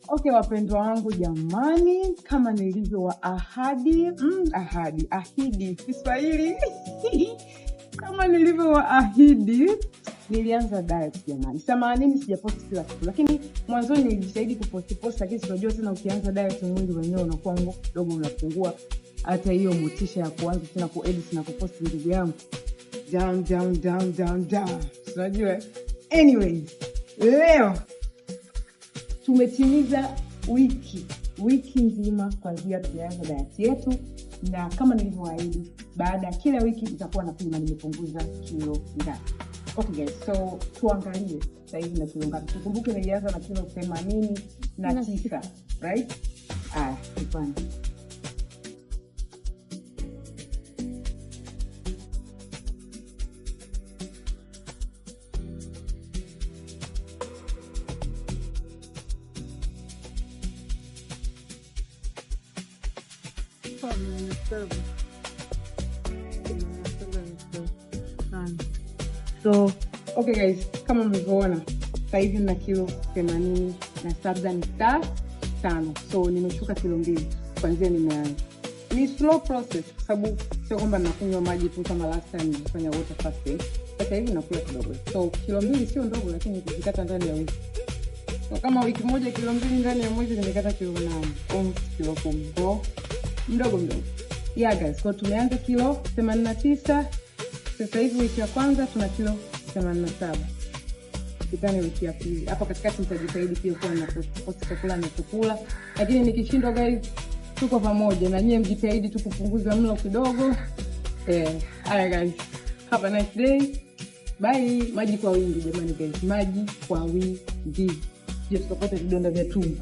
Okay, wapendwa wangu jamani, kama nilivyowaahidi, ahidi Kiswahili. Kama nilivyowaahidi, nilianza diet jamani. Samahani sijapost kila siku, lakini mwanzo nilijitahidi kupost, lakini unajua tena ukianza diet mwili wenyewe unakuwa mdogo unapungua. Hata hiyo motisha ya kuanza tena kuedit na kupost ndugu yangu. Down. Unajua? Anyways, leo tumetimiza wiki nzima kuanzia tuanze diet yetu, na kama nilivyoahidi baada kila wiki itakuwa napima nimepunguza kilo ngapi. Okay guys, so tuangalie sasa hivi na kilo ngapi. Tukumbuke nilianza na kilo 89, right? Tupande. So, okay guys, kama mlivyoona, sasa hivi na kilo 87.5. So nimeshuka kilo 2 kuanzia nimeanza. Ni slow process kwa sababu sio kwamba nakunywa maji tu kama last time nilifanya water fasting. Sasa hivi nakula kidogo. So kilo 2 sio ndogo, lakini nikikata ndani ya wiki. So kama wiki moja kilo 2 ndani ya mwezi nimekata kilo 8, kilo 10. Mdogo. Yeah guys, kwa tumeanza kilo 89. Sasa hivi wiki ya kwanza tuna kilo 87. Kitani wiki ya pili. Hapo katikati nitajitahidi pia kuwa na chakula na kukula. Lakini nikishindwa guys, tuko pamoja na nyie mjitahidi tu kupunguza mlo kidogo. Alright guys. Have a nice day. Bye. Maji kwa wingi jamani guys. Maji kwa wingi. Ndio tukapata vidonda vya tumbo.